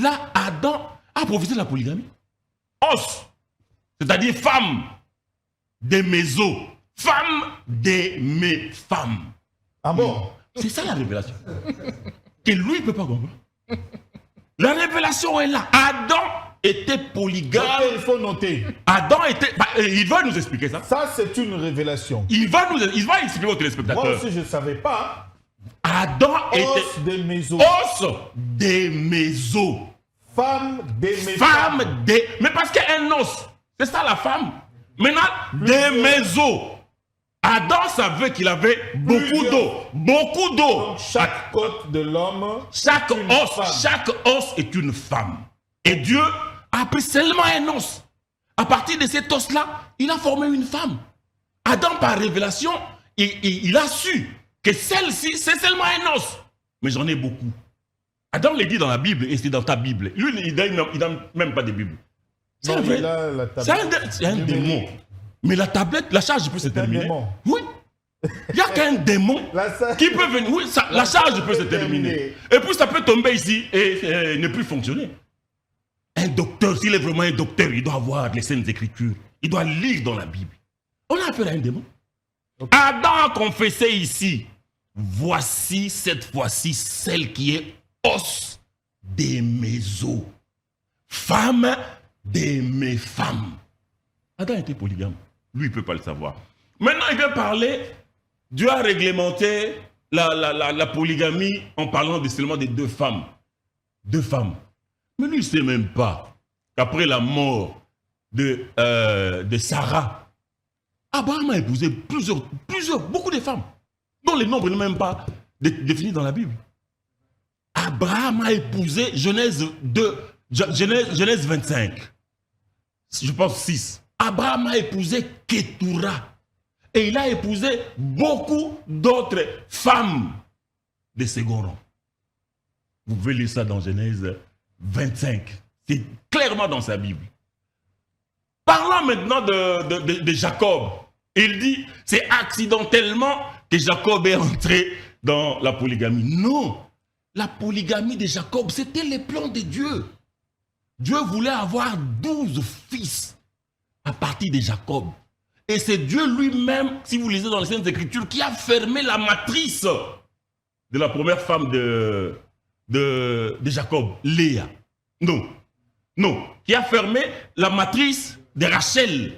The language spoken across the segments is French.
Là, Adam a profité de la polygamie. Os, c'est-à-dire femme de mes os, femme de mes femmes. Ah bon? C'est ça la révélation. Que lui, il ne peut pas comprendre. La révélation est là. Adam était polygame. Il faut noter. Adam était... il va nous expliquer ça. Ça, c'est une révélation. Il va expliquer aux téléspectateurs. Moi aussi, je ne savais pas. Adam était... Os de mes os. Os de mes os. Femme de mes Femme femmes. de... Mais parce qu'il y a un os. C'est ça la femme. Maintenant, de mes os. Adam savait qu'il avait beaucoup d'eau. Beaucoup d'eau. Donc, chaque côte de l'homme, Chaque une os, femme. chaque os est une femme. Et Dieu a pris seulement un os. À partir de cet os-là, il a formé une femme. Adam, par révélation, il a su que celle-ci, c'est seulement un os. Mais j'en ai beaucoup. Adam l'a dit dans la Bible, et c'est dans ta Bible. Lui, il n'a même pas de Bible. C'est Non, vrai. il a la tablette C'est un numérique. démon. Mais la tablette, la charge peut se C'est un terminer. démon. Oui. Il n'y a qu'un démon qui peut venir. Oui, la charge peut se terminer. Et puis ça peut tomber ici et ne plus fonctionner. Un docteur, s'il est vraiment un docteur, il doit avoir les Saintes Écritures. Il doit lire dans la Bible. On a affaire à un démon. Adam a confessé ici. Voici cette fois-ci celle qui est os de mes os. Femme de mes femmes. Adam était polygame. Lui, il ne peut pas le savoir. Maintenant, il veut parler. Dieu a réglementé la polygamie en parlant seulement de deux femmes. Deux femmes. Mais lui, il ne sait même pas qu'après la mort de Sarah, Abraham a épousé beaucoup de femmes, dont les nombres n'est même pas définis dans la Bible. Abraham a épousé Genèse 25, je pense 6. Abraham a épousé Ketura. Et il a épousé beaucoup d'autres femmes de second rang. Vous pouvez lire ça dans Genèse 25. C'est clairement dans sa Bible. Parlons maintenant de Jacob. Il dit, c'est accidentellement que Jacob est entré dans la polygamie. Non, la polygamie de Jacob, c'était les plans de Dieu. Dieu voulait avoir 12 fils à partir de Jacob. Et c'est Dieu lui-même, si vous lisez dans les Saintes Écritures, qui a fermé la matrice de la première femme de Jacob, Léa. Non, qui a fermé la matrice de Rachel,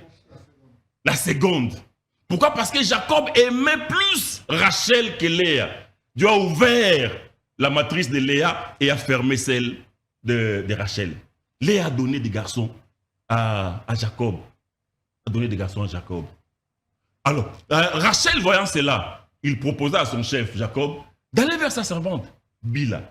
la seconde. Pourquoi? Parce que Jacob aimait plus Rachel que Léa. Dieu a ouvert la matrice de Léa et a fermé celle de Rachel. Léa a donné des garçons à Jacob. Alors, Rachel, voyant cela, il proposa à son chef, Jacob, d'aller vers sa servante, Bila.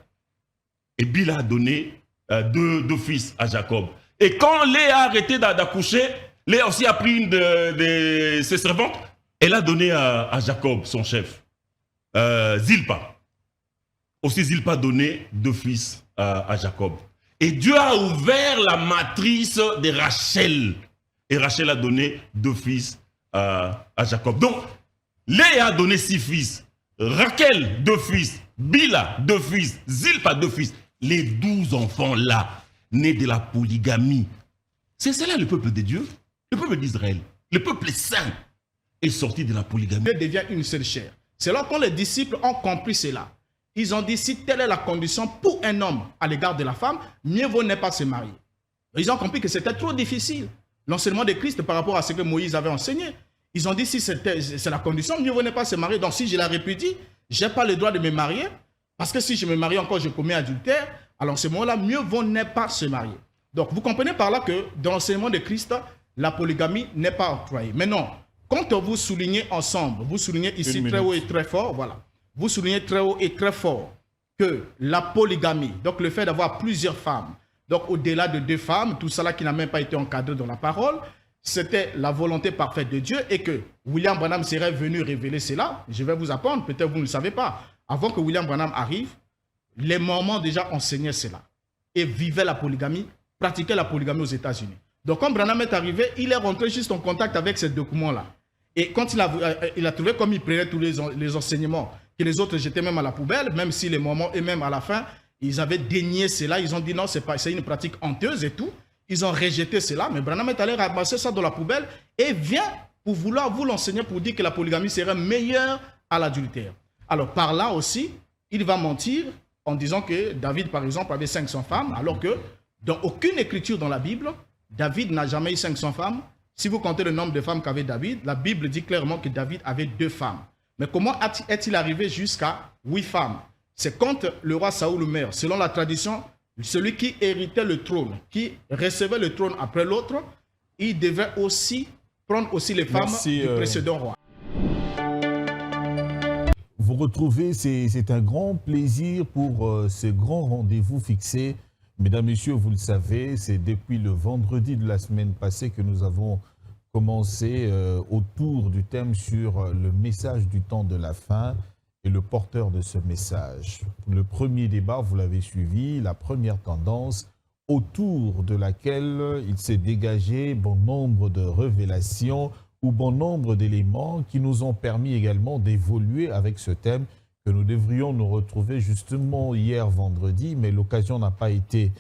Et Bila a donné deux fils à Jacob. Et quand Léa a arrêté d'accoucher, Léa aussi a pris une de ses servantes. Elle a donné à Jacob, son chef, Zilpa. Aussi, Zilpa a donné 2 fils à Jacob. Et Dieu a ouvert la matrice de Rachel. Et Rachel a donné 2 fils à Jacob. Donc, Léa a donné 6 fils. Rachel, 2 fils. Bila, 2 fils. Zilpa, 2 fils. Les 12 enfants-là, nés de la polygamie. C'est cela le peuple de Dieu, le peuple d'Israël. Le peuple saint est sorti de la polygamie. Dieu devient une seule chair. C'est là quand les disciples ont compris cela. Ils ont dit, si telle est la condition pour un homme à l'égard de la femme, mieux vaut ne pas se marier. Ils ont compris que c'était trop difficile. L'enseignement de Christ par rapport à ce que Moïse avait enseigné. Ils ont dit, si c'est la condition, mieux vaut ne pas se marier. Donc si je la répudie, je n'ai pas le droit de me marier. Parce que si je me marie encore, je commets adultère. Alors, en ce moment-là, mieux vaut ne pas se marier. Donc, vous comprenez par là que dans l'enseignement de Christ, la polygamie n'est pas octroyée. Mais non, quand vous soulignez ensemble, vous soulignez ici très haut et très fort, voilà. Vous soulignez très haut et très fort que la polygamie, donc le fait d'avoir plusieurs femmes, donc au-delà de 2 femmes, tout cela qui n'a même pas été encadré dans la parole, c'était la volonté parfaite de Dieu et que William Branham serait venu révéler cela. Je vais vous apprendre, peut-être vous ne le savez pas. Avant que William Branham arrive, les Mormons déjà enseignaient cela et vivaient la polygamie, pratiquaient la polygamie aux États-Unis. Donc quand Branham est arrivé, il est rentré juste en contact avec ces documents-là. Et quand il a trouvé comme il prenait tous les enseignements, que les autres jetaient même à la poubelle, même si les Mormons eux-mêmes à la fin, Ils avaient dénié cela. Ils ont dit non, c'est une pratique honteuse et tout. Ils ont rejeté cela. Mais Branham est allé ramasser ça dans la poubelle et vient pour vouloir vous l'enseigner pour dire que la polygamie serait meilleure à l'adultère. Alors par là aussi, il va mentir en disant que David, par exemple, avait 500 femmes, alors que dans aucune écriture dans la Bible, David n'a jamais eu 500 femmes. Si vous comptez le nombre de femmes qu'avait David, la Bible dit clairement que David avait 2 femmes. Mais comment est-il arrivé jusqu'à 8 femmes? C'est quand le roi Saoul meurt. Selon la tradition, celui qui héritait le trône, qui recevait le trône après l'autre, il devait aussi prendre aussi les femmes du précédent roi. Vous retrouvez, c'est un grand plaisir pour ce grand rendez-vous fixé. Mesdames, Messieurs, vous le savez, c'est depuis le vendredi de la semaine passée que nous avons commencé autour du thème sur le message du temps de la fin et le porteur de ce message. Le premier débat, vous l'avez suivi, la première tendance autour de laquelle il s'est dégagé bon nombre de révélations ou bon nombre d'éléments qui nous ont permis également d'évoluer avec ce thème que nous devrions nous retrouver justement hier vendredi, mais l'occasion n'a pas été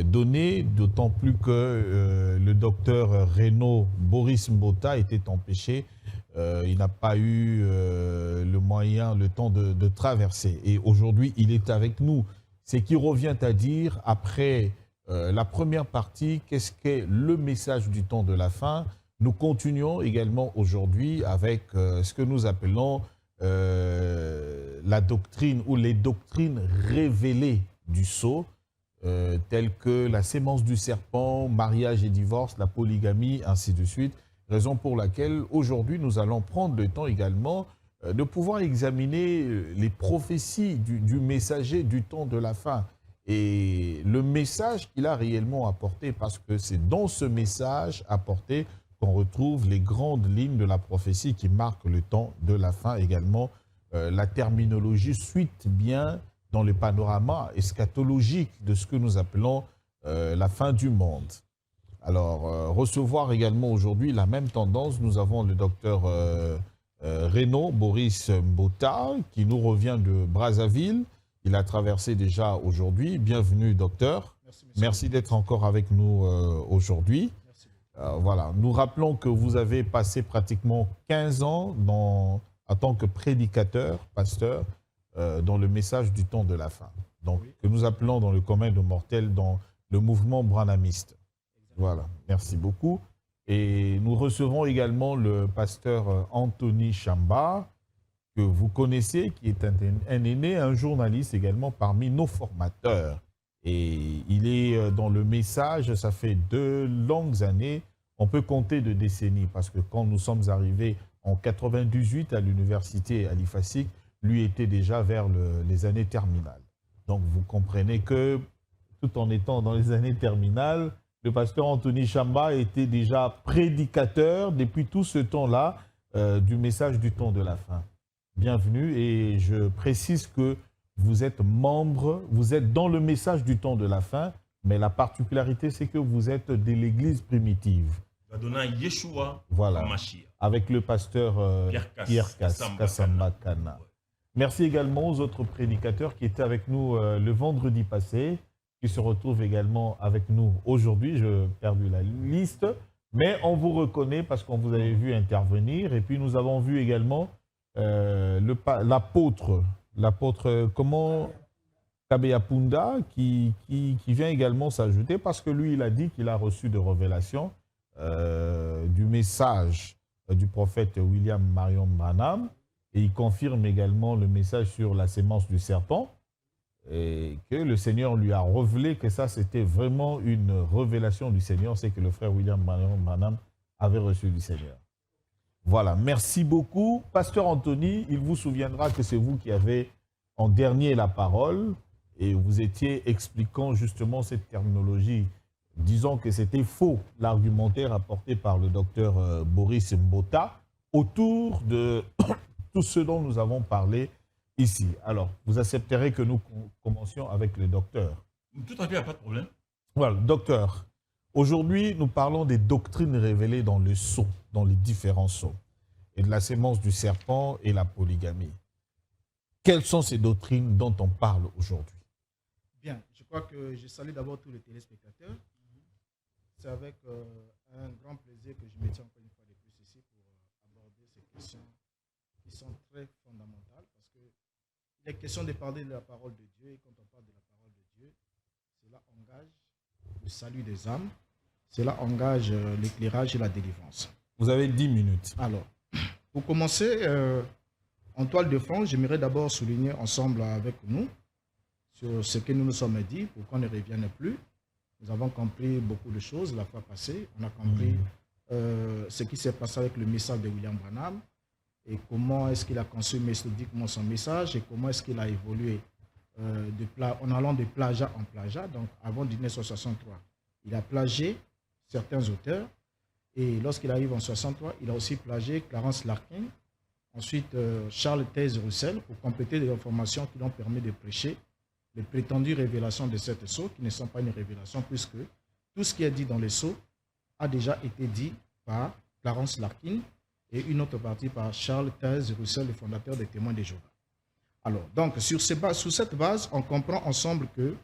donnée, d'autant plus que le docteur Renaud Boris Mbota était empêché. Il n'a pas eu le moyen, le temps de traverser. Et aujourd'hui, il est avec nous. Ce qui revient à dire, après la première partie, qu'est-ce qu'est le message du temps de la fin? Nous continuons également aujourd'hui avec ce que nous appelons la doctrine ou les doctrines révélées du sceau, telles que la sémence du serpent, mariage et divorce, la polygamie, ainsi de suite. Raison pour laquelle aujourd'hui nous allons prendre le temps également de pouvoir examiner les prophéties du messager du temps de la fin et le message qu'il a réellement apporté, parce que c'est dans ce message apporté qu'on retrouve les grandes lignes de la prophétie qui marquent le temps de la fin également. La terminologie suite bien dans le panorama eschatologique de ce que nous appelons la fin du monde. Alors, recevoir également aujourd'hui la même tendance, nous avons le docteur Renaud Boris Mbota qui nous revient de Brazzaville. Il a traversé déjà aujourd'hui. Bienvenue, docteur. Merci d'être encore avec nous aujourd'hui. Voilà. Nous rappelons que vous avez passé pratiquement 15 ans en tant que prédicateur, pasteur, dans le message du temps de la fin. Donc, que nous appelons dans le commun de mortels dans le mouvement branhamiste. Voilà, merci beaucoup. Et nous recevons également le pasteur Anthony Chamba, que vous connaissez, qui est un aîné, un journaliste également parmi nos formateurs. Et il est dans le message, ça fait 2 longues années, on peut compter de décennies, parce que quand nous sommes arrivés en 98 à l'université Alifasik, lui était déjà vers les années terminales. Donc vous comprenez que, tout en étant dans les années terminales, le pasteur Anthony Chamba était déjà prédicateur depuis tout ce temps-là du message du temps de la fin. Bienvenue, et je précise que vous êtes membre, vous êtes dans le message du temps de la fin, mais la particularité, c'est que vous êtes de l'église primitive. Yeshua, voilà, avec le pasteur Pierre Kassamba Kana. Merci également aux autres prédicateurs qui étaient avec nous le vendredi passé, qui se retrouvent également avec nous aujourd'hui. Je perdu la liste, mais on vous reconnaît parce qu'on vous avait vu intervenir. Et puis nous avons vu également l'apôtre comment Kabeyapunda qui vient également s'ajouter, parce que lui, il a dit qu'il a reçu de révélations du message du prophète William Marion Branham, et il confirme également le message sur la sémence du serpent, et que le Seigneur lui a révélé que ça, c'était vraiment une révélation du Seigneur, c'est que le frère William Marion Branham avait reçu du Seigneur. Voilà, merci beaucoup. Pasteur Anthony, il vous souviendra que c'est vous qui avez en dernier la parole, et vous étiez expliquant justement cette terminologie, disant que c'était faux, l'argumentaire apporté par le docteur Boris Mbota, autour de tout ce dont nous avons parlé ici. Alors, vous accepterez que nous commencions avec le docteur. Tout à fait, il n'y a pas de problème. Voilà, docteur. Aujourd'hui, nous parlons des doctrines révélées dans le sceau, dans les différents sceaux, et de la sémence du serpent et la polygamie. Quelles sont ces doctrines dont on parle aujourd'hui? crois que je salue d'abord tous les téléspectateurs. C'est avec un grand plaisir que je me tiens encore une fois de plus ici pour aborder ces questions qui sont très fondamentales parce que il est question de parler de la parole de Dieu et quand on parle de la parole de Dieu, cela engage le salut des âmes, cela engage l'éclairage et la délivrance. Vous avez 10 minutes. Alors, pour commencer, en toile de fond, j'aimerais d'abord souligner ensemble avec nous sur ce que nous nous sommes dit pour qu'on ne revienne plus. Nous avons compris beaucoup de choses la fois passée. On a compris ce qui s'est passé avec le message de William Branham et comment est-ce qu'il a conçu méthodiquement son message et comment est-ce qu'il a évolué en allant de plagiat en plagiat. Donc, avant 1963, il a plagié certains auteurs et lorsqu'il arrive en 1963, il a aussi plagié Clarence Larkin, ensuite Charles Taze Russell pour compléter les informations qui l'ont permis de prêcher les prétendues révélations de cette sceau qui ne sont pas une révélation puisque tout ce qui est dit dans les sceaux a déjà été dit par Clarence Larkin et une autre partie par Charles Taze Russell, le fondateur des Témoins de Jéhovah. Alors, donc, sur cette base, on comprend ensemble que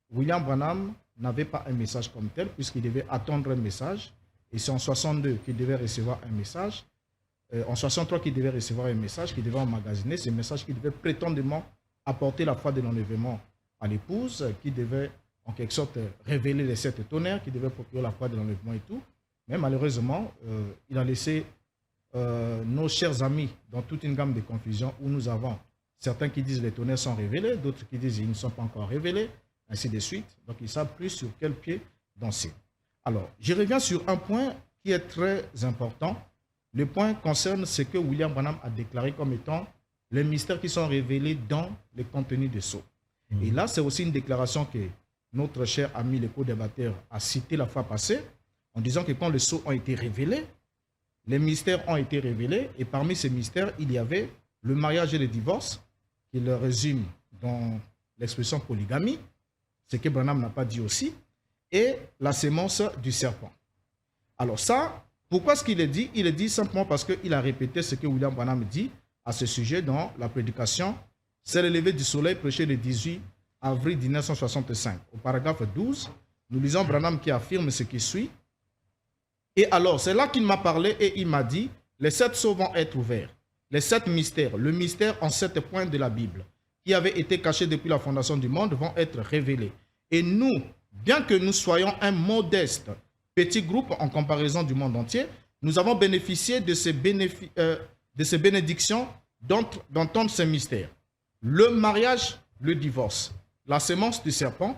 William Branham n'avait pas un message comme tel puisqu'il devait attendre un message et c'est en 62 qu'il devait recevoir un message, en 63 qu'il devait recevoir un message, qu'il devait emmagasiner, ce message qui devait prétendument apporter la foi de l'enlèvement à l'épouse, qui devait en quelque sorte révéler les 7 tonnerres, qui devait procurer la foi de l'enlèvement et tout. Mais malheureusement, il a laissé nos chers amis dans toute une gamme de confusion où nous avons certains qui disent les tonnerres sont révélés, d'autres qui disent ils ne sont pas encore révélés, ainsi de suite. Donc ils ne savent plus sur quel pied danser. Alors, je reviens sur un point qui est très important. Le point concerne ce que William Branham a déclaré comme étant les mystères qui sont révélés dans le contenu des sceaux. Et là, c'est aussi une déclaration que notre cher ami le co-débatteur a cité la fois passée, en disant que quand les sceaux ont été révélés, les mystères ont été révélés, et parmi ces mystères, il y avait le mariage et le divorce, qui le résume dans l'expression polygamie, ce que Branham n'a pas dit aussi, et la sémence du serpent. Alors ça, pourquoi est-ce qu'il est dit? Il est dit simplement parce qu'il a répété ce que William Branham dit à ce sujet dans la prédication, c'est le lever du soleil prêché le 18 avril 1965. Au paragraphe 12, nous lisons Branham qui affirme ce qui suit. Et alors, c'est là qu'il m'a parlé et il m'a dit, les 7 sceaux vont être ouverts. Les 7 mystères, le mystère en 7 points de la Bible, qui avaient été cachés depuis la fondation du monde, vont être révélés. Et nous, bien que nous soyons un modeste petit groupe en comparaison du monde entier, nous avons bénéficié de ces bénédictions d'entendre ces mystères. Le mariage, le divorce, la sémence du serpent,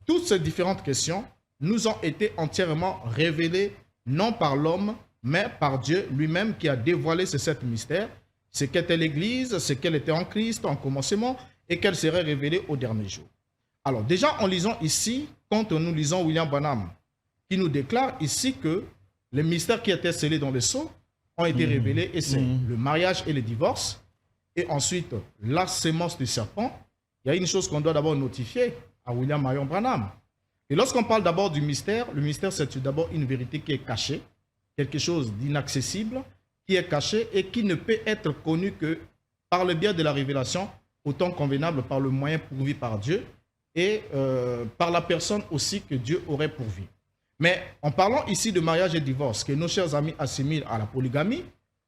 toutes ces différentes questions nous ont été entièrement révélées, non par l'homme, mais par Dieu lui-même qui a dévoilé ces 7 mystères, ce qu'était l'Église, ce qu'elle était en Christ en commencement et qu'elle serait révélée au dernier jour. Alors déjà, en lisant ici, quand nous lisons William Branham, qui nous déclare ici que les mystères qui étaient scellés dans les sceaux ont été révélés, et c'est le mariage et le divorce, et ensuite la sémence du serpent. Il y a une chose qu'on doit d'abord notifier à William Marion Branham. Et lorsqu'on parle d'abord du mystère, le mystère c'est d'abord une vérité qui est cachée, quelque chose d'inaccessible, qui est caché et qui ne peut être connu que par le biais de la révélation, autant convenable par le moyen pourvu par Dieu et par la personne aussi que Dieu aurait pourvu. Mais en parlant ici de mariage et divorce, que nos chers amis assimilent à la polygamie,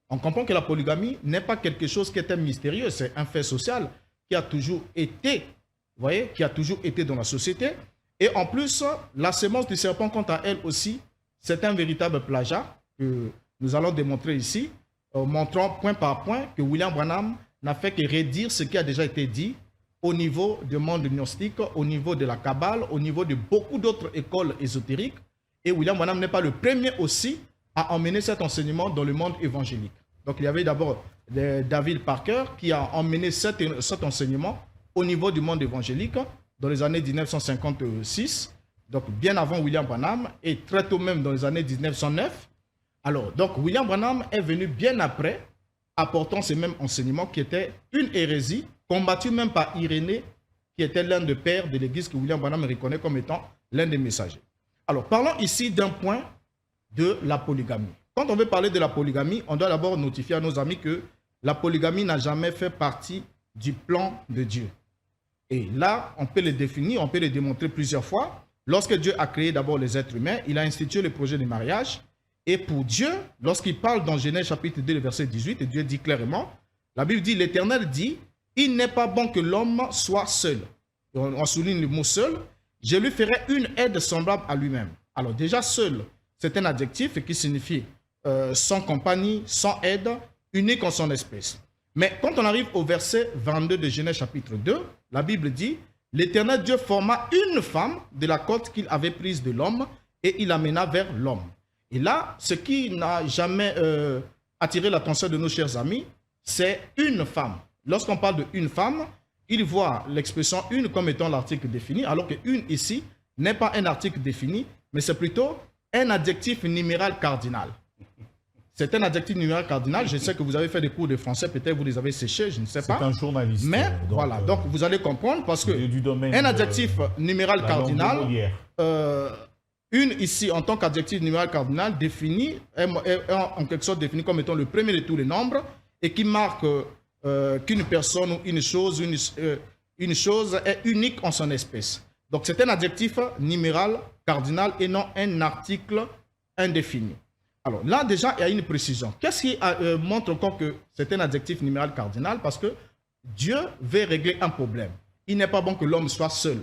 on comprend que la polygamie n'est pas quelque chose qui était mystérieux, c'est un fait social qui a toujours été, vous voyez, qui a toujours été dans la société. Et en plus, la sémence du serpent, quant à elle aussi, c'est un véritable plagiat que nous allons démontrer ici, montrant point par point que William Branham n'a fait que redire ce qui a déjà été dit au niveau du monde gnostique, au niveau de la Kabbale, au niveau de beaucoup d'autres écoles ésotériques. Et William Branham n'est pas le premier aussi à emmener cet enseignement dans le monde évangélique. Donc il y avait d'abord David Parker qui a emmené cet enseignement au niveau du monde évangélique dans les années 1956, donc bien avant William Branham, et très tôt même dans les années 1909. Alors, donc William Branham est venu bien après, apportant ce même enseignement qui était une hérésie, combattue même par Irénée, qui était l'un des pères de l'Église que William Branham reconnaît comme étant l'un des messagers. Alors, parlons ici d'un point de la polygamie. Quand on veut parler de la polygamie, on doit d'abord notifier à nos amis que la polygamie n'a jamais fait partie du plan de Dieu. Et là, on peut le définir, on peut le démontrer plusieurs fois. Lorsque Dieu a créé d'abord les êtres humains, il a institué le projet de mariage. Et pour Dieu, lorsqu'il parle dans Genèse chapitre 2, verset 18, et Dieu dit clairement, la Bible dit, l'Éternel dit, il n'est pas bon que l'homme soit seul. Et on souligne le mot seul. Je lui ferai une aide semblable à lui-même. Alors déjà, seul, c'est un adjectif qui signifie sans compagnie, sans aide, unique en son espèce. Mais quand on arrive au verset 22 de Genèse chapitre 2, la Bible dit, l'Éternel Dieu forma une femme de la côte qu'il avait prise de l'homme et il l'amena vers l'homme. Et là, ce qui n'a jamais attiré l'attention de nos chers amis, c'est une femme. Lorsqu'on parle de une femme, il voit l'expression une comme étant l'article défini, alors que une ici n'est pas un article défini, mais c'est plutôt un adjectif numéral cardinal. C'est un adjectif numéral cardinal. Je sais que vous avez fait des cours de français, peut-être vous les avez séchés, je ne sais pas. C'est un journaliste. Mais voilà, donc vous allez comprendre parce que un adjectif numéral cardinal, une ici en tant qu'adjectif numéral cardinal défini, est en quelque sorte défini comme étant le premier de tous les nombres et qui marque qu'une personne ou une chose est unique en son espèce. Donc c'est un adjectif numéral cardinal et non un article indéfini. Alors là, déjà, il y a une précision. Qu'est-ce qui montre encore que c'est un adjectif numéral cardinal? Parce que Dieu veut régler un problème. Il n'est pas bon que l'homme soit seul.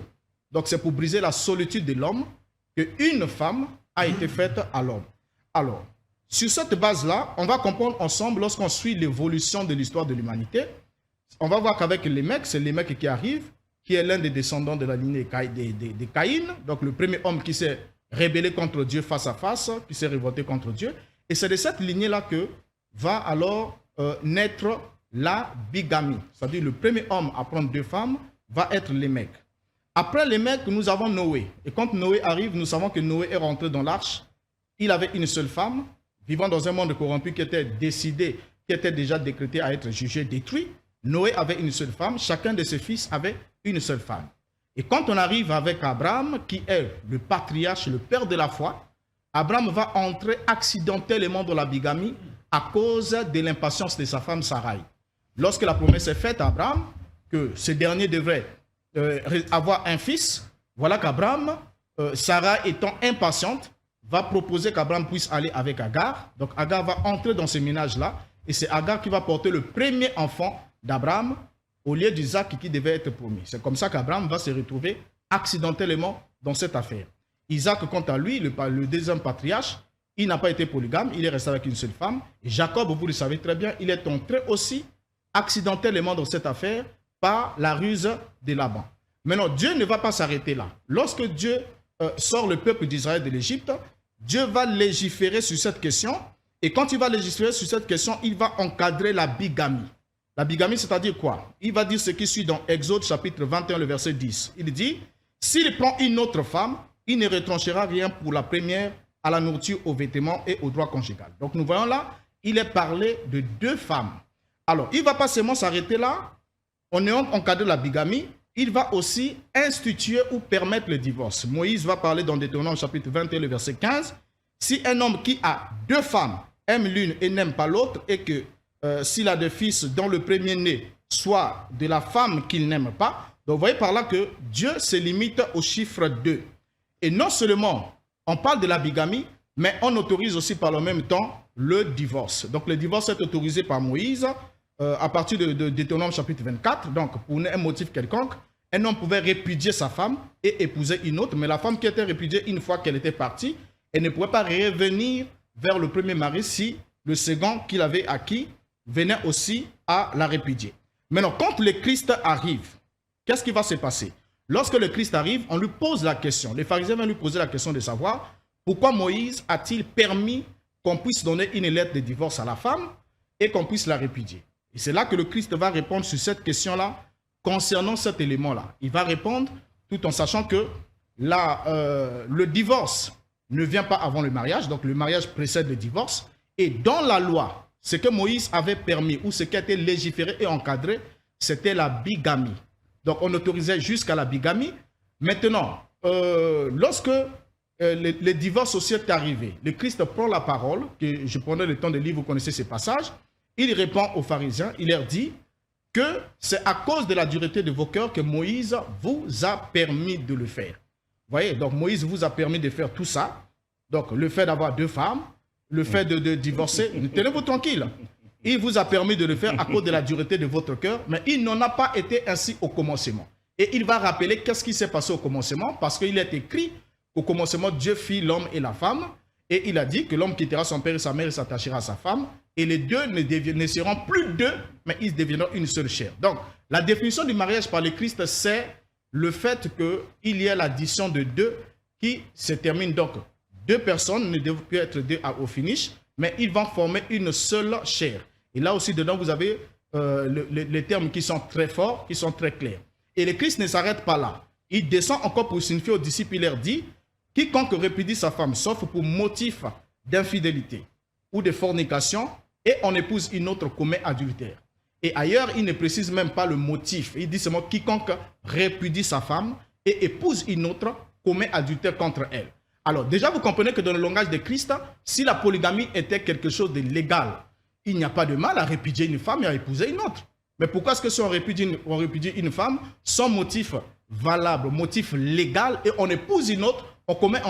Donc c'est pour briser la solitude de l'homme qu'une femme a été faite à l'homme. Alors, sur cette base-là, on va comprendre ensemble, lorsqu'on suit l'évolution de l'histoire de l'humanité, on va voir qu'avec les mecs, c'est les mecs qui arrivent, qui est l'un des descendants de la lignée de Caïn, donc le premier homme qui s'est rébellé contre Dieu face à face, qui s'est révolté contre Dieu. Et c'est de cette lignée-là que va alors naître la bigamie. C'est-à-dire le premier homme à prendre deux femmes va être les mecs. Après les mecs, nous avons Noé. Et quand Noé arrive, nous savons que Noé est rentré dans l'arche. Il avait une seule femme, vivant dans un monde corrompu qui était décidé, qui était déjà décrété à être jugé, détruit. Noé avait une seule femme, chacun de ses fils avait une seule femme. Et quand on arrive avec Abraham, qui est le patriarche, le père de la foi, Abraham va entrer accidentellement dans la bigamie à cause de l'impatience de sa femme Sarai. Lorsque la promesse est faite à Abraham, que ce dernier devrait avoir un fils, voilà qu'Abraham, Sarah étant impatiente, va proposer qu'Abraham puisse aller avec Agar. Donc Agar va entrer dans ce ménage-là, et c'est Agar qui va porter le premier enfant d'Abraham au lieu d'Isaac qui devait être promis. C'est comme ça qu'Abraham va se retrouver accidentellement dans cette affaire. Isaac, quant à lui, le deuxième patriarche, il n'a pas été polygame, il est resté avec une seule femme. Et Jacob, vous le savez très bien, il est entré aussi accidentellement dans cette affaire par la ruse de Laban. Maintenant, Dieu ne va pas s'arrêter là. Lorsque Dieu sort le peuple d'Israël de l'Égypte, Dieu va légiférer sur cette question. Et quand il va légiférer sur cette question, il va encadrer la bigamie. La bigamie, c'est-à-dire quoi? Il va dire ce qui suit dans Exode chapitre 21, le verset 10. Il dit, s'il prend une autre femme, il ne retranchera rien pour la première, à la nourriture, aux vêtements et au droit conjugal. Donc nous voyons là, il est parlé de deux femmes. Alors, il ne va pas seulement s'arrêter là, on est encadré la bigamie, il va aussi instituer ou permettre le divorce. Moïse va parler dans Deutéronome chapitre 21, le verset 15. Si un homme qui a deux femmes aime l'une et n'aime pas l'autre, et que s'il a deux fils dont le premier-né soit de la femme qu'il n'aime pas, donc vous voyez par là que Dieu se limite au chiffre 2. Et non seulement on parle de la bigamie, mais on autorise aussi par le même temps le divorce. Donc le divorce est autorisé par Moïse à partir de Deutéronome chapitre 24. Donc pour un motif quelconque, un homme pouvait répudier sa femme et épouser une autre, mais la femme qui était répudiée une fois qu'elle était partie, elle ne pouvait pas revenir vers le premier mari si le second qu'il avait acquis venait aussi à la répudier. Maintenant, quand le Christ arrive, qu'est-ce qui va se passer? Lorsque le Christ arrive, on lui pose la question. Les pharisiens vont lui poser la question de savoir pourquoi Moïse a-t-il permis qu'on puisse donner une lettre de divorce à la femme et qu'on puisse la répudier. Et c'est là que le Christ va répondre sur cette question-là concernant cet élément-là. Il va répondre tout en sachant que le divorce ne vient pas avant le mariage, donc le mariage précède le divorce. Et dans la loi, ce que Moïse avait permis ou ce qui a été légiféré et encadré, c'était la bigamie. Donc on autorisait jusqu'à la bigamie. Maintenant, lorsque le divorce aussi est arrivé, le Christ prend la parole, que je prenais le temps de lire, vous connaissez ces passages, il répond aux pharisiens, il leur dit que c'est à cause de la dureté de vos cœurs que Moïse vous a permis de le faire. Vous voyez, donc Moïse vous a permis de faire tout ça. Donc le fait d'avoir 2 femmes, le fait de divorcer, tenez-vous tranquille. Il vous a permis de le faire à cause de la dureté de votre cœur, mais il n'en a pas été ainsi au commencement. Et il va rappeler qu'est-ce qui s'est passé au commencement, parce qu'il est écrit qu'au commencement, Dieu fit l'homme et la femme, et il a dit que l'homme quittera son père et sa mère et s'attachera à sa femme, et les deux ne seront plus deux, mais ils deviendront une seule chair. Donc, la définition du mariage par le Christ, c'est le fait qu'il y ait l'addition de 2 qui se termine. Donc, 2 personnes ne doivent plus être 2 au finish, mais ils vont former une seule chair. Et là aussi, dedans, vous avez les termes qui sont très forts, qui sont très clairs. Et le Christ ne s'arrête pas là. Il descend encore pour signifier aux disciples, il leur dit, quiconque répudie sa femme, sauf pour motif d'infidélité ou de fornication, et on épouse une autre, commet adultère. Et ailleurs, il ne précise même pas le motif. Il dit seulement quiconque répudie sa femme et épouse une autre, commet adultère contre elle. Alors, déjà, vous comprenez que dans le langage de Christ, si la polygamie était quelque chose de légal, il n'y a pas de mal à répudier une femme et à épouser une autre. Mais pourquoi est-ce que si on répudie une femme sans motif valable, motif légal, et on épouse une autre, on commet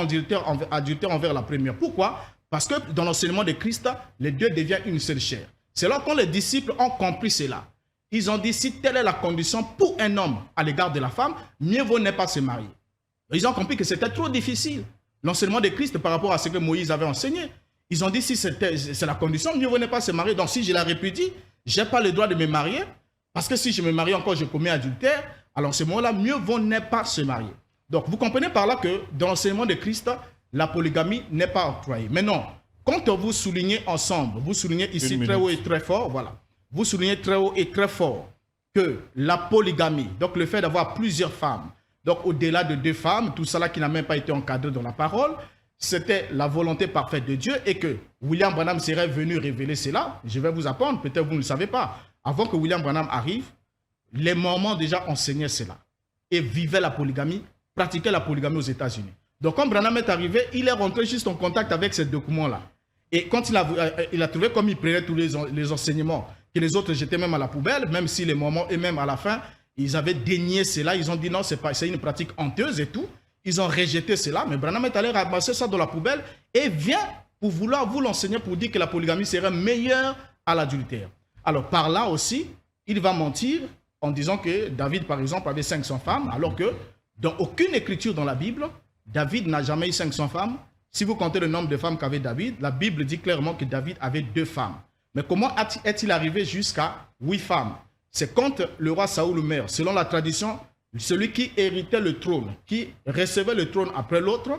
adultère envers la première? Pourquoi? Parce que dans l'enseignement de Christ, les deux deviennent une seule chair. C'est là quand les disciples ont compris cela. Ils ont dit, si telle est la condition pour un homme à l'égard de la femme, mieux vaut ne pas se marier. Ils ont compris que c'était trop difficile. L'enseignement de Christ par rapport à ce que Moïse avait enseigné. Ils ont dit, si c'est la condition, mieux vaut ne pas se marier. Donc si je la répudie, je n'ai pas le droit de me marier. Parce que si je me marie encore, je commets adultère. Alors à ce moment-là, mieux vaut ne pas se marier. Donc vous comprenez par là que dans l'enseignement de Christ, la polygamie n'est pas octroyée. Mais non, quand vous soulignez ensemble, vous soulignez ici très haut et très fort, voilà. Vous soulignez très haut et très fort que la polygamie, donc le fait d'avoir plusieurs femmes, donc au-delà de 2 femmes, tout cela qui n'a même pas été encadré dans la parole, c'était la volonté parfaite de Dieu et que William Branham serait venu révéler cela. Je vais vous apprendre, peut-être vous ne le savez pas. Avant que William Branham arrive, les Mormons déjà enseignaient cela et vivaient la polygamie, pratiquaient la polygamie aux États-Unis. Donc quand Branham est arrivé, il est rentré juste en contact avec ces documents-là. Et quand il a trouvé comme il prenait tous les enseignements, que les autres jetaient même à la poubelle, même si les Mormons eux-mêmes à la fin, ils avaient dénié cela, ils ont dit non, c'est une pratique honteuse et tout. Ils ont rejeté cela, mais Branham est allé ramasser ça dans la poubelle et vient pour vouloir vous l'enseigner pour dire que la polygamie serait meilleure à l'adultère. Alors par là aussi, il va mentir en disant que David, par exemple, avait 500 femmes, alors que dans aucune écriture dans la Bible, David n'a jamais eu 500 femmes. Si vous comptez le nombre de femmes qu'avait David, la Bible dit clairement que David avait 2 femmes. Mais comment est-il arrivé jusqu'à 8 femmes? C'est quand le roi Saoul meurt. Selon la tradition, celui qui héritait le trône, qui recevait le trône après l'autre,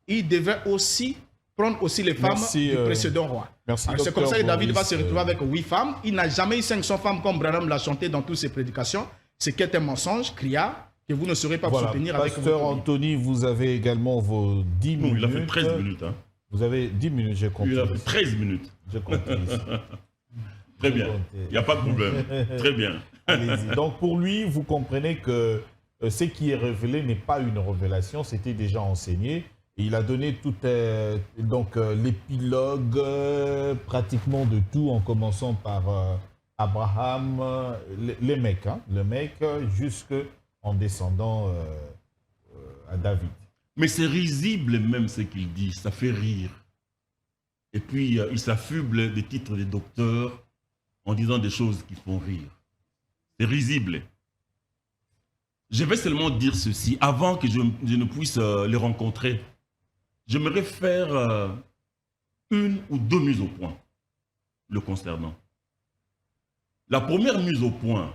il devait aussi prendre aussi les femmes du précédent roi. C'est comme ça que David va se retrouver avec 8 femmes. Il n'a jamais eu 500 femmes comme Branham l'a chanté dans toutes ses prédications. Ce qui est un mensonge, criard, que vous ne saurez pas vous soutenir avec votre Pasteur Anthony, vous avez également vos 10 minutes. Il a fait 13 minutes. Hein. Vous avez 10 minutes, j'ai compris. Il a fait 13 minutes. J'ai compris. Très bien. Il n'y a pas de problème. Très bien. Allez-y. Donc pour lui, vous comprenez que ce qui est révélé n'est pas une révélation, c'était déjà enseigné. Et il a donné tout l'épilogue pratiquement de tout, en commençant par Abraham, les mecs, hein, le mec, jusqu'en descendant à David. Mais c'est risible même ce qu'il dit, ça fait rire. Et puis il s'affuble des titres de docteurs en disant des choses qui font rire. C'est risible. Je vais seulement dire ceci, avant que je ne puisse les rencontrer. J'aimerais faire 1 ou 2 mises au point le concernant. La première mise au point,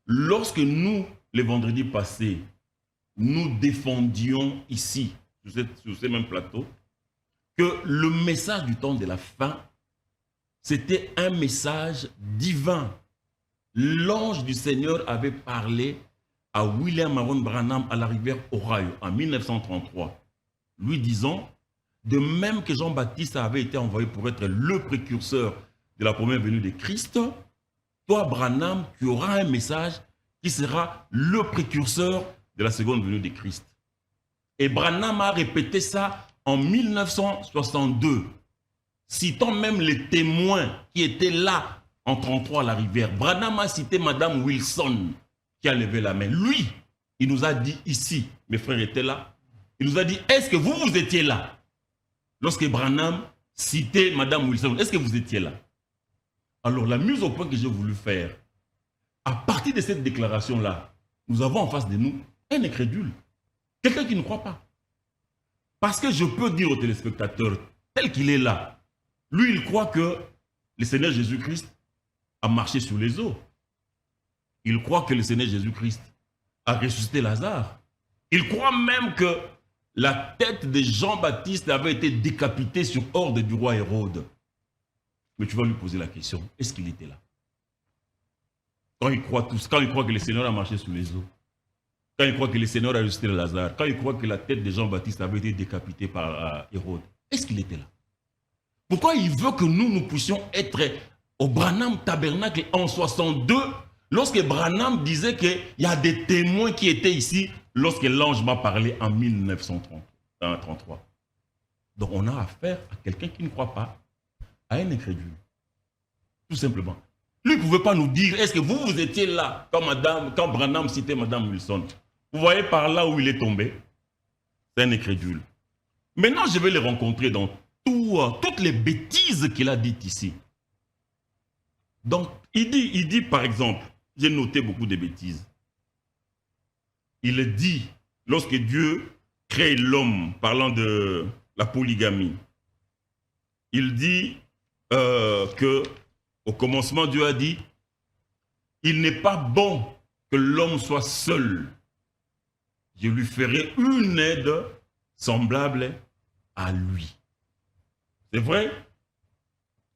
lorsque nous, les vendredis passés, nous défendions ici, sur ces mêmes plateaux, que le message du temps de la fin, c'était un message divin. L'ange du Seigneur avait parlé à William Marion Branham à la rivière Ohio en 1933, lui disant, de même que Jean-Baptiste avait été envoyé pour être le précurseur de la première venue de Christ, toi, Branham, tu auras un message qui sera le précurseur de la seconde venue de Christ. Et Branham a répété ça en 1962, citant même les témoins qui étaient là en 33 à la rivière. Branham a cité Madame Wilson qui a levé la main. Lui, il nous a dit ici, mes frères étaient là, il nous a dit, est-ce que vous étiez là? Lorsque Branham citait Madame Wilson, est-ce que vous étiez là? Alors, la mise au point que j'ai voulu faire, à partir de cette déclaration-là, nous avons en face de nous un incrédule. Quelqu'un qui ne croit pas. Parce que je peux dire aux téléspectateurs, tel qu'il est là, lui, il croit que le Seigneur Jésus-Christ a marché sur les eaux. Il croit que le Seigneur Jésus-Christ a ressuscité Lazare. Il croit même que la tête de Jean-Baptiste avait été décapitée sur ordre du roi Hérode. Mais tu vas lui poser la question, est-ce qu'il était là? Quand il croit que le Seigneur a marché sur les eaux, quand il croit que le Seigneur a ressuscité Lazare, quand il croit que la tête de Jean-Baptiste avait été décapitée par Hérode, est-ce qu'il était là? Pourquoi il veut que nous puissions être au Branham Tabernacle en 62, lorsque Branham disait qu'il y a des témoins qui étaient ici lorsque l'ange m'a parlé en 1933. Donc on a affaire à quelqu'un qui ne croit pas, à un incrédule. Tout simplement. Lui ne pouvait pas nous dire, est-ce que vous étiez là quand Branham citait Madame Wilson? Vous voyez par là où il est tombé? C'est un incrédule. Maintenant, je vais le rencontrer dans toutes les bêtises qu'il a dites ici. Donc, il dit par exemple, j'ai noté beaucoup de bêtises. Il dit, lorsque Dieu crée l'homme, parlant de la polygamie, il dit que au commencement, Dieu a dit, il n'est pas bon que l'homme soit seul. Je lui ferai une aide semblable à lui. C'est vrai?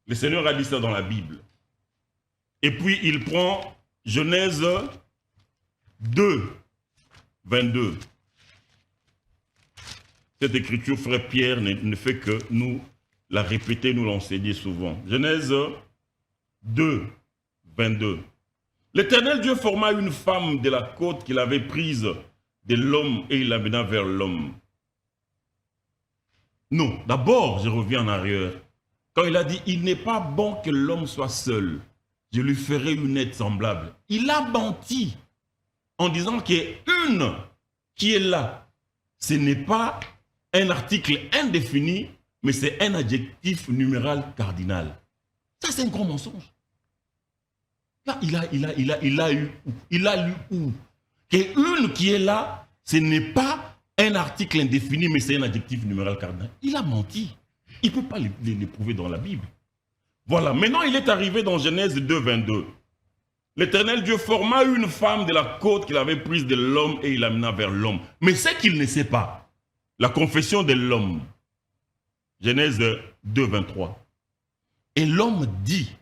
Le Seigneur a dit ça dans la Bible. Et puis il prend Genèse 2, 22. Cette écriture, frère Pierre, ne fait que nous la répéter, nous l'enseigner souvent. Genèse 2, 22. L'Éternel Dieu forma une femme de la côte qu'il avait prise de l'homme et il l'amena vers l'homme. Non, d'abord, je reviens en arrière. Quand il a dit, il n'est pas bon que l'homme soit seul, je lui ferai une aide semblable. Il a menti en disant qu'il y a une qui est là. Ce n'est pas un article indéfini, mais c'est un adjectif numéral cardinal. Ça, c'est un gros mensonge. Là, il a lu où? Qu'une qui est là, ce n'est pas un article indéfini, mais c'est un adjectif numéral cardinal. Il a menti. Il ne peut pas le prouver dans la Bible. Voilà, maintenant il est arrivé dans Genèse 2, 22. L'Éternel Dieu forma une femme de la côte qu'il avait prise de l'homme et il l'amena vers l'homme. Mais ce qu'il ne sait pas, la confession de l'homme. Genèse 2, 23. Et l'homme dit,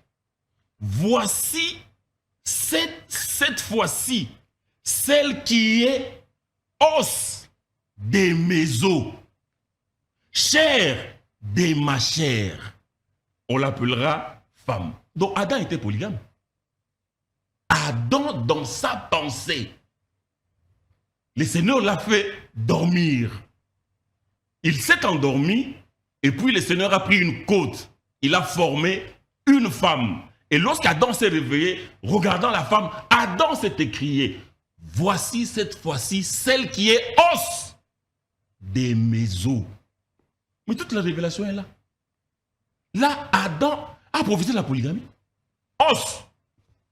voici cette fois-ci, celle qui est os de mes os, chair de ma chair. On l'appellera femme. Donc Adam était polygame. Adam, dans sa pensée, le Seigneur l'a fait dormir. Il s'est endormi et puis le Seigneur a pris une côte. Il a formé une femme. Et lorsqu'Adam s'est réveillé, regardant la femme, Adam s'est écrié, voici cette fois-ci celle qui est os de mes os. Mais toute la révélation est là. Là, Adam a profité de la polygamie. Os,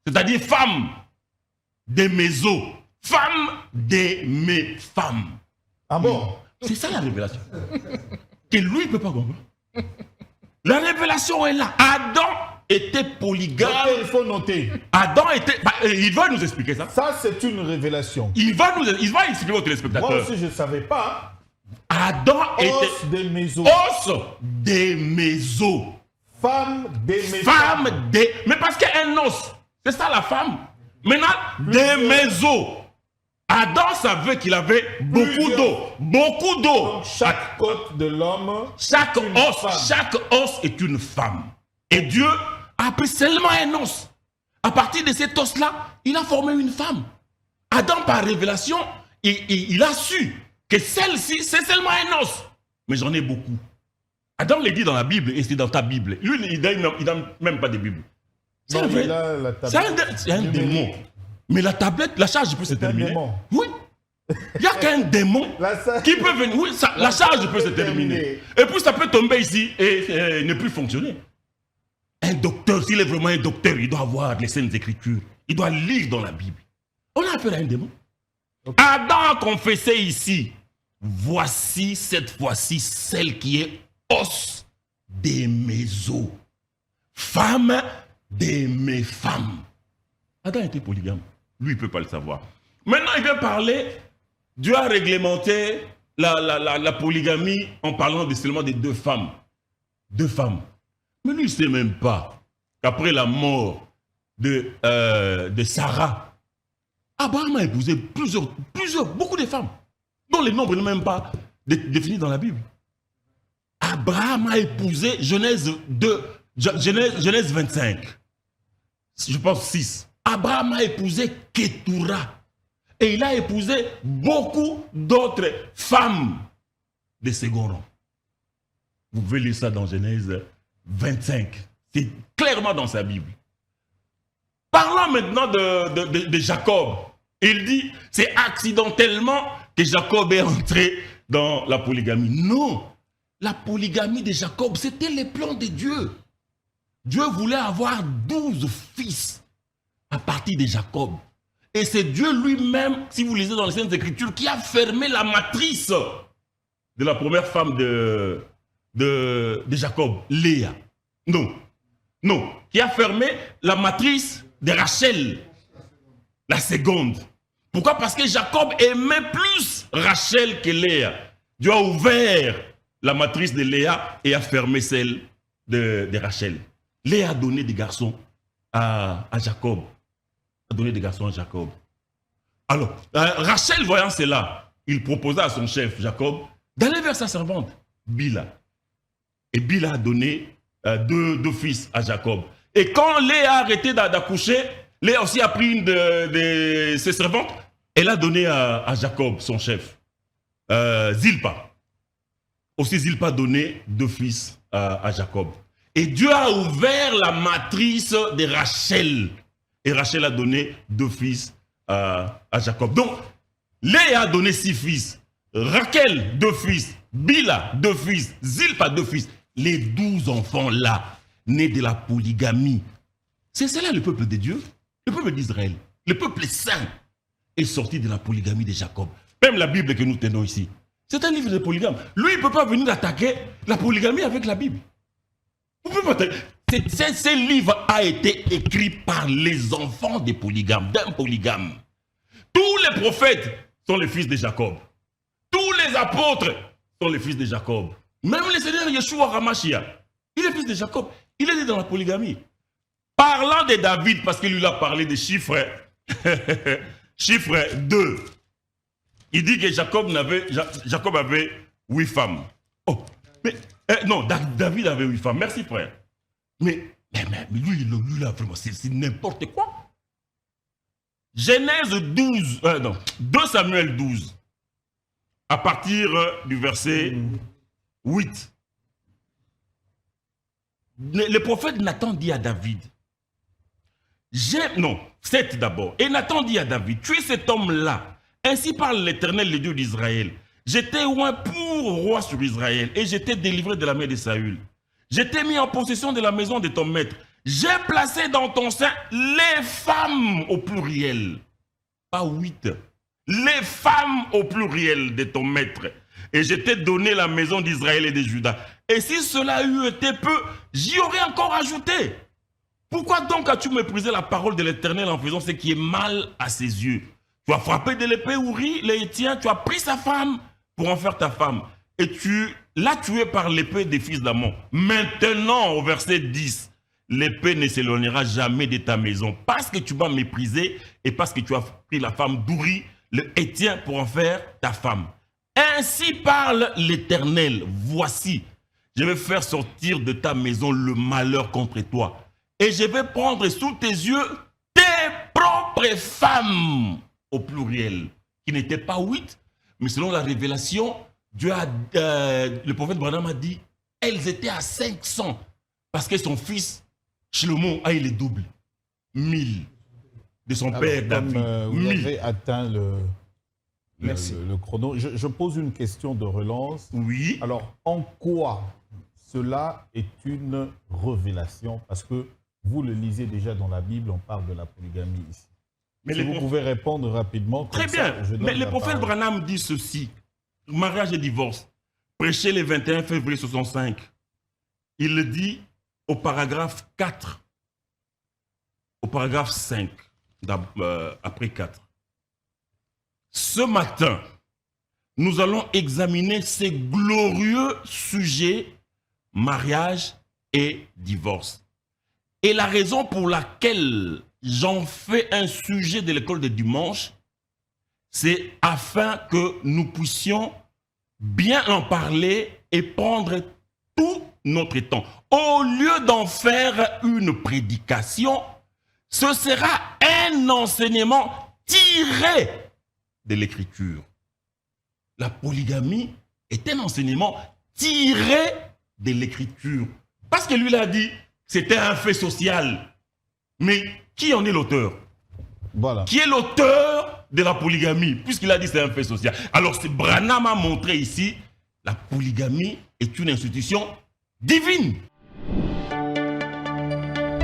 c'est-à-dire femme de mes os, femme de mes femmes. Ah bon? C'est ça la révélation. Que lui ne peut pas comprendre. La révélation est là. Adam était polygame. Donc, il faut noter. Adam était... il va nous expliquer ça. Ça, c'est une révélation. Il va expliquer aux téléspectateurs. Moi aussi, je ne savais pas. Adam était... Os de mes os. Os de mes os. Femme de mes Femme femmes. de... Mais parce qu'un os, c'est ça la femme. Maintenant, de mes os. Adam savait qu'il avait beaucoup d'eau. Beaucoup d'eau. Donc, chaque côte de l'homme. Chaque est une os, femme. chaque os est une femme. Et Dieu a pris seulement un os. À partir de cet os-là, il a formé une femme. Adam, par révélation, il a su que celle-ci, c'est seulement un os. Mais j'en ai beaucoup. Adam le dit dans la Bible, et c'est dans ta Bible. Lui, il n'a même pas de Bible. C'est Non, un vrai. là, la C'est un numérique. démon. Mais la tablette, la charge peut se C'est un terminer. démon. Oui. Il n'y a qu'un démon qui peut venir. Oui, la charge peut se terminer. Et puis ça peut tomber ici et ne plus fonctionner. Un docteur, s'il est vraiment un docteur, il doit avoir les Saintes Écritures. Il doit lire dans la Bible. On a affaire à un démon. Adam a confessé ici, voici cette fois-ci celle qui est os de mes os, femme de mes femmes. Adam était polygame. Lui, il ne peut pas le savoir. Maintenant, il vient parler, Dieu a réglementé la polygamie en parlant seulement de 2 femmes. 2 femmes. Mais lui, il ne sait même pas qu'après la mort de Sarah, Abraham a épousé beaucoup de femmes, dont les nombres n'est même pas définis dans la Bible. Abraham a épousé, Genèse 25, je pense 6. Abraham a épousé Ketura. Et il a épousé beaucoup d'autres femmes de second rang. Vous pouvez lire ça dans Genèse 25. C'est clairement dans sa Bible. Parlons maintenant de Jacob. Il dit, c'est accidentellement que Jacob est entré dans la polygamie. Non, la polygamie de Jacob, c'était les plans de Dieu. Dieu voulait avoir 12 fils à partir de Jacob. Et c'est Dieu lui-même, si vous lisez dans les Saintes Écritures, qui a fermé la matrice de la première femme de Jacob, Léa. Non, qui a fermé la matrice de Rachel, la seconde. Pourquoi? Parce que Jacob aimait plus Rachel que Léa. Dieu a ouvert la matrice de Léa et a fermé celle de Rachel. Léa a donné des garçons à Jacob. A donné des garçons à Jacob. Alors, Rachel, voyant cela, il proposa à son chef Jacob d'aller vers sa servante, Bila. Et Bila a donné deux fils à Jacob. Et quand Léa a arrêté d'accoucher, Léa aussi a pris une de ses servantes. Elle a donné à Jacob, son chef, Zilpa. Aussi Zilpa a donné 2 fils à Jacob. Et Dieu a ouvert la matrice de Rachel. Et Rachel a donné 2 fils à Jacob. Donc, Léa a donné 6 fils. Rachel, 2 fils. Bila, 2 fils. Zilpa, 2 fils. Les 12 enfants-là, nés de la polygamie. C'est cela le peuple de Dieu, le peuple d'Israël. Le peuple saint est sorti de la polygamie de Jacob. Même la Bible que nous tenons ici, c'est un livre de polygame. Lui, il ne peut pas venir attaquer la polygamie avec la Bible. Vous pouvez pas. Ce livre a été écrit par les enfants des polygames, d'un polygame. Tous les prophètes sont les fils de Jacob. Tous les apôtres sont les fils de Jacob. Même le Seigneur Yeshua Hamashia, il est fils de Jacob. Il est né dans la polygamie. Parlant de David, parce qu'il lui a parlé des chiffres, chiffre 2. Il dit que Jacob avait 8 femmes. Oh, mais non, David avait 8 femmes. Merci frère. Mais lui là, vraiment, c'est n'importe quoi. Genèse 12, 2 Samuel 12, à partir du verset 8. Le prophète Nathan dit à David, 7 d'abord. Et Nathan dit à David, tu es cet homme-là. Ainsi parle l'Éternel, le Dieu d'Israël. J'étais oint pour roi sur Israël et j'étais délivré de la main de Saül. J'étais mis en possession de la maison de ton maître. J'ai placé dans ton sein les femmes au pluriel. Pas 8. Les femmes au pluriel de ton maître. Et je t'ai donné la maison d'Israël et de Juda. Et si cela eût été peu, j'y aurais encore ajouté. Pourquoi donc as-tu méprisé la parole de l'Éternel en faisant ce qui est mal à ses yeux? Tu as frappé de l'épée Uri, le Hétien, tu as pris sa femme pour en faire ta femme. Et tu l'as tué par l'épée des fils d'Ammon. Maintenant, au verset 10, l'épée ne s'éloignera jamais de ta maison parce que tu m'as méprisé et parce que tu as pris la femme d'Uri, le Hétien, pour en faire ta femme. Ainsi parle l'Éternel, voici, je vais faire sortir de ta maison le malheur contre toi. Et je vais prendre sous tes yeux tes propres femmes, au pluriel, qui n'étaient pas 8, mais selon la révélation, le prophète Branham a dit, elles étaient à 500, parce que son fils Shlomo a eu le double. 1000. De son père Comme David. vous 1000. avez atteint Merci. le chrono, je pose une question de relance. Oui. Alors, en quoi cela est une révélation? Parce que vous le lisez déjà dans la Bible, on parle de la polygamie ici. Mais Si les vous prophètes- pouvez répondre rapidement. Très comme ça, bien. je donne Mais le la prophète parole. Branham dit ceci. Mariage et divorce. Prêché le 21 février 65. Il le dit au paragraphe 4. Au paragraphe 5. Après 4. Ce matin, nous allons examiner ces glorieux sujets, mariage et divorce. Et la raison pour laquelle j'en fais un sujet de l'école de dimanche, c'est afin que nous puissions bien en parler et prendre tout notre temps. Au lieu d'en faire une prédication, ce sera un enseignement tiré de l'écriture. La polygamie est un enseignement tiré de l'écriture. Parce que lui l'a dit, c'était un fait social. Mais qui en est l'auteur? Voilà. Qui est l'auteur de la polygamie? Puisqu'il a dit c'est un fait social. Alors, Branham a montré ici, la polygamie est une institution divine.